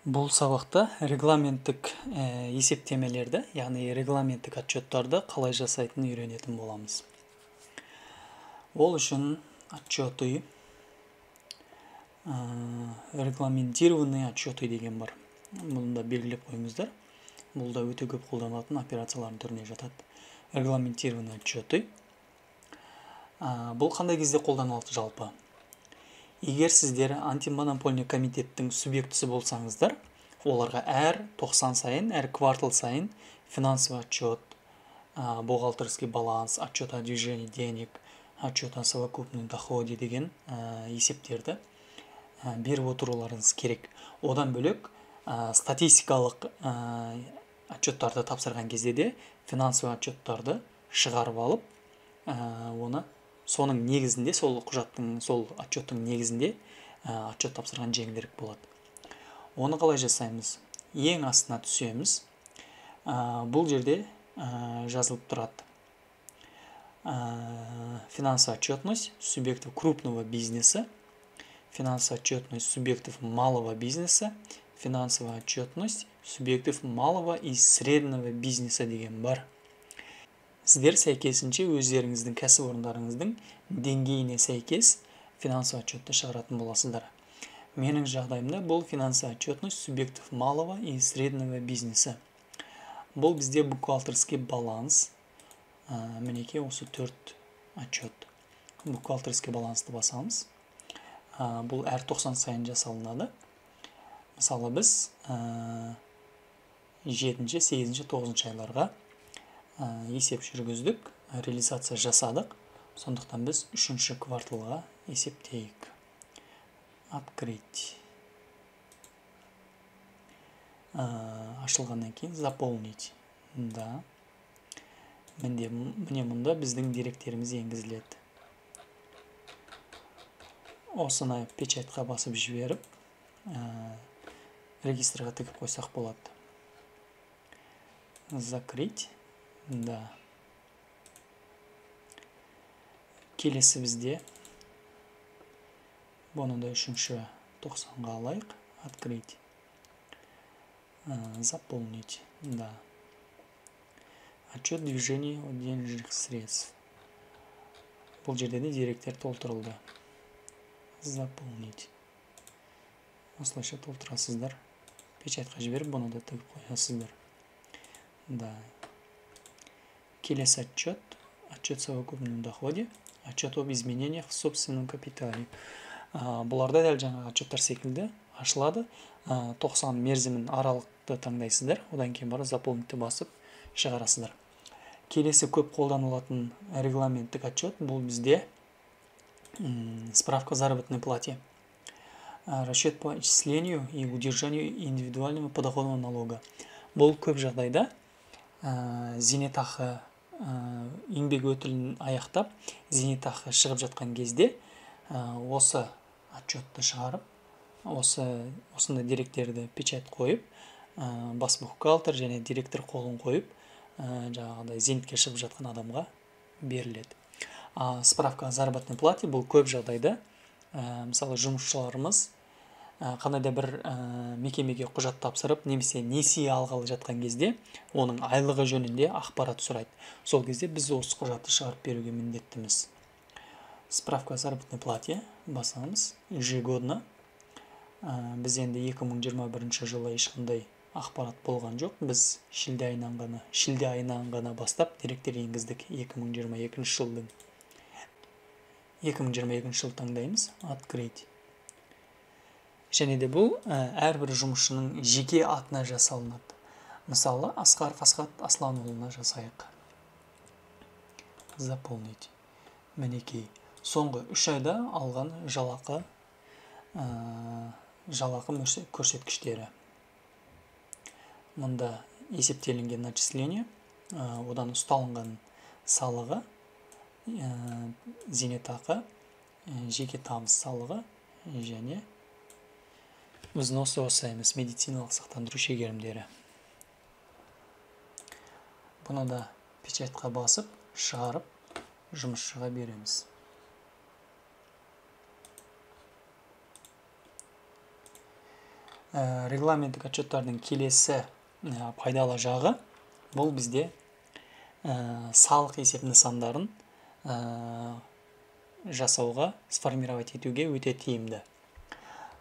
Бұл сабақта регламенттік есептемелерді, яғни регламенттік отчеттарды қалай жасайтынын үйренетін боламыз. Ол үшін отчеты, регламентированный отчеты деген бар. Бұны да белгілеп қойыңыздар. Бұл да өте көп қолданылатын операциялардың түріне жатады. Регламентированный отчеты. Бұл қандай кезде қолданылады жалпы? Егер сіздер антимонопольный комитеттің субъектісі болсаңыздар, оларға әр 90 сайын, әр квартал сайын финансовый отчет, бухгалтерский баланс, отчет о движении денег, отчет о совокупном доходе деген есептерді беріп отыруларыңыз керек. Одан бөлек статистикалық отчеттарды тапсырған кезде де финансовый отчеттарды шығарып алып, оны соның негізінде, сол құжаттың, сол отчеттың негізінде отчет тапсырған жеңілдірек болады. Оны қалай жасаймыз? Ең астына түсеміз. Бұл жерде жазылып тұрады. Финансовая отчетность субъектов крупного бизнеса, финансовая отчетность субъектов малого бизнеса, финансовая отчетность субъектов малого и среднего бизнеса деген бар. Сіздер сәйкесінше өздеріңіздің кәсіпорындарыңыздың деңгейіне сәйкес финансовый отчетты шығаратын боласыздар. Менің жағдайымда бұл финансовая отчетность субъектов малого и среднего бизнеса. Бұл бізде бухгалтерский баланс. Мінекей осы 4 отчет. Бухгалтерский балансты басамыз. Бұл әр 90 сайын жасалынады. Мысалы біз 7-ші, 8-ші, 9-ші айларға есеп жүргіздік, реализация жасадық. Сондықтан біз 3-ші кварталға есептейік. Открыть. Ашылғаннан кейін заполнить. Да. Міне мұнда біздің деректеріміз енгізіледі. Осыны печатьқа басып жіберіп, регистрға тігіп қойсақ болады. Закрыть. Да. Келесі бізде бұны да 3-ші 90-ға алайық. Открыть. Заполнить. Да. Отчет движения денежных средств. Бұл жерде де деректер толтырылды. Заполнить. Осылайша толтырасыздар. Печатьқа жіберіп, бұны да тігіп қоясыздар. Да. Келесі отчет. Отчет о совокупном доходе. Отчет об изменениях в собственном капитале. Бұларда дәл жаңағы отчеттар секілді ашылады. 90 мерзімін аралықты таңдайсыздар. Одан кейін бары заполнитті басып шығарасыздар. Келесі көп қолданылатын регламенттік отчет. Бұл бізде справка о заработной плате. Расчет по отчислению и удержанию индивидуального подоходного налога. Бұл көп жағдайда зейнетақы еңбек өтілін аяқтап, зейнетақы шығып жатқан кезде осы отчетты шығарып, осында деректерді печать қойып, бас бухгалтер және директор қолын қойып, жаңағыдай зейнетке шығып жатқан адамға беріледі. Справка о заработной плате бұл көп жағдайда, мысалы жұмысшыларымыз қандай да бір мекемеге құжат тапсырып, немесе несие алғалы жатқан кезде, оның айлығы жөнінде ақпарат сұрайды. Сол кезде біз осы құжатты шығарып беруге міндеттіміз. Справка о заработной плате басамыз. Ежегодно. Біз енді 2021 жылы ешқандай ақпарат болған жоқ. Біз шілде айынан ғана бастап деректер енгіздік 2022 жылдың. 2022 жыл таңдаймыз. Открыть. Және де бұл әрбір жұмысшының жеке атына жасалынады. Мысалы, Асқаров Асхат Асланұлына жасайық. Заполнить. Мінекей. Соңғы 3 айда алған жалақы көрсеткіштері. Мұнда есептелінген начисление, одан ұсталынған салығы, зейнетақы, жеке табыс салығы және взносы жасаймыз, медициналық сақтандыру шегерімдері. Бұны да печатьқа басып, шығарып, жұмысшыға береміз. регламенттік отчеттардың келесі пайдалы жағы бұл бізде салық есеп нысандарын жасауға, сформировать етуге өте тиімді.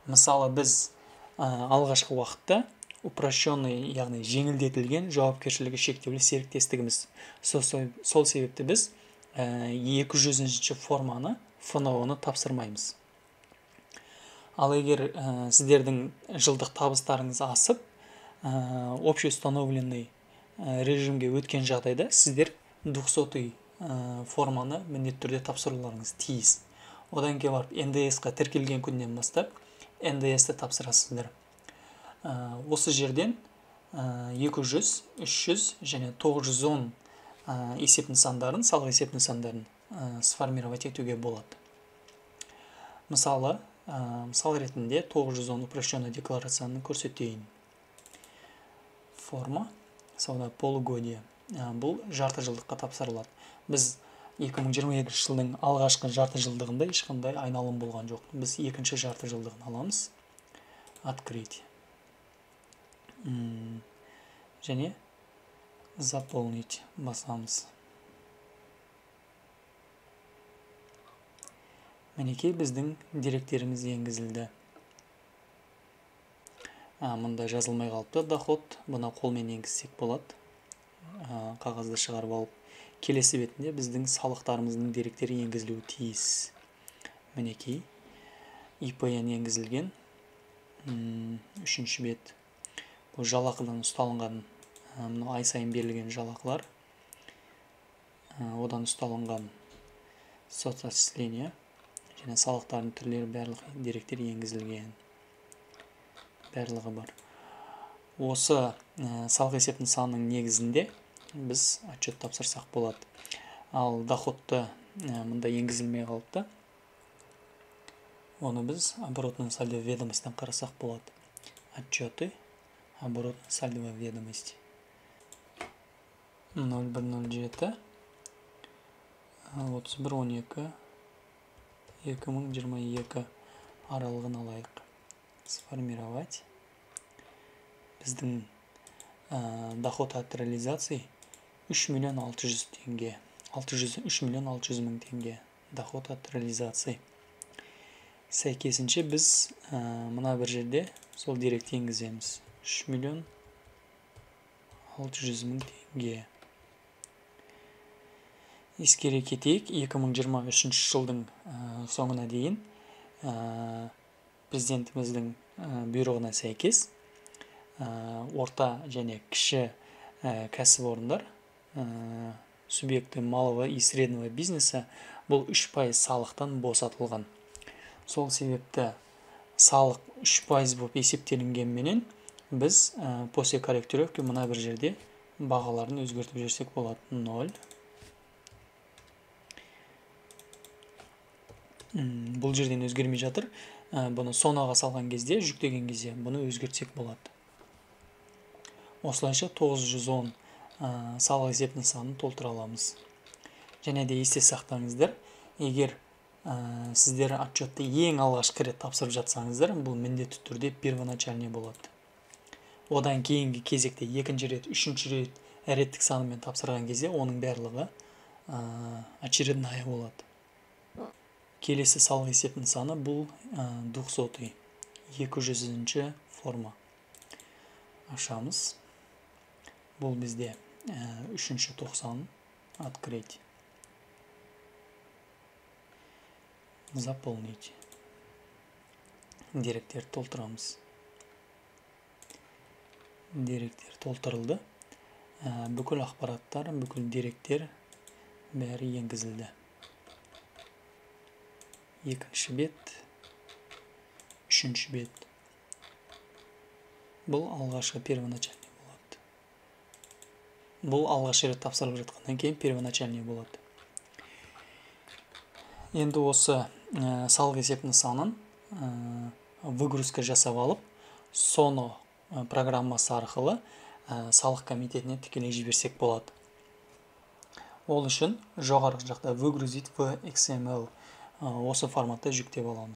Мысалы, біз алғашқы уақытта упрощенный, яғни жеңілдетілген жауапкершілігі шектеулі серіктестігіміз. Сол себепті біз 200-ші форманы ФНО-ны тапсырмаймыз. Ал егер сіздердің жылдық табыстарыңыз асып, общеустановленный режимге өткен жағдайда сіздер 200-й форманы міндетті түрде тапсыруларыңыз тиіс. Одан кейін барып НДС-қа тіркелген күннен бастап НДС-ті тапсырасыздар. Осы жерден 200, 300 және 910 есеп нысандарын, салық есеп нысандарын сформировать етуге болады. Мысал ретінде 910 упрощенный декларацияны көрсетейін. Форма, сауда полугодия. Бұл жарты жылдыққа тапсырылады. Біз 2022 жылдың алғашқы жарты жылдығында ешқандай айналым болған жоқ. Біз екінші жарты жылдығын аламыз. Открыть. Және заполнить басамыз. Мінекей біздің деректеріміз енгізілді. Мұнда жазылмай қалыпты доход. Бұна қолмен енгізсек болады. Қағазды шығарып алып. Келесі бетінде біздің салықтарымыздың деректері енгізілуі тиіс. Мінекей ИП-ен енгізілген. Үшінші бет. Бұл жалақыдан ұсталынған, ай сайын берілген жалақылар. Одан ұсталынған соцотчисление және салықтардың түрлері барлық деректер енгізілген. Барлығы бар. Осы салық есеп нысанының негізінде біз отчет тапсырсақ болады. Ал доходты мұнда енгізілмей қалыпты. Оны біз оборотный сальдо ведомостьтен қарасақ болады. Отчеты, оборотный сальдо ведомости. 0107 3112 2022 аралығын алайық. Сформировать. Біздің доход от реализации 3 миллион 600 теңге. 3 миллион 600 мың теңге доход от реализации. Сәйкесінше біз мұна бір жерде сол деректі енгіземіз. 3 миллион 600 мың теңге. Ескере кетейік, 2023 жылдың соңына дейін президентіміздің бұйрығына сәйкес орта және кіші кәсіпорындар, субъекты малого и среднего бизнеса бұл 3% салықтан босатылған. Сол себепті салық 3% болып есептелінгенменен біз после корректировки мұна бір жерде бағаларын өзгертіп жүрсек болады. 0. Бұл жерден өзгермей жатыр. Бұны сонаға салған кезде, жүктеген кезде бұны өзгертсек болады. Осылайша 910 салық есеп нысанын толтыра аламыз. Және де есте сақтаңыздар, егер сіздер отчетты ең алғашқы рет тапсырып жатсаңыздар, бұл міндетті түрде первоначальный болады. Одан кейінгі кезекте екінші рет, үшінші рет реттік санымен тапсырған кезде оның барлығы очередная болады. Келесі салық есеп нысаны бұл 200-й, 200-ші форма. Ашамыз. Бұл бізде 3-ші 90. Открыть. Заполнить. Деректер толтырамыз. Деректер толтырылды. Бүкіл ақпараттар, бүкіл деректер бәрі енгізілді. Екінші бет, үшінші бет. Бұл алғашқы первоначальный болады. Бұл алғашқы рет тапсырылып жатқаннан кейін первоначальный болады. Енді осы салық есеп нысанын выгрузка жасап алып, соны программасы арқылы салық комитетіне тікелей жіберсек болады. Ол үшін жоғарғы жақта выгрузить в XML осы форматта жүктеп аламыз.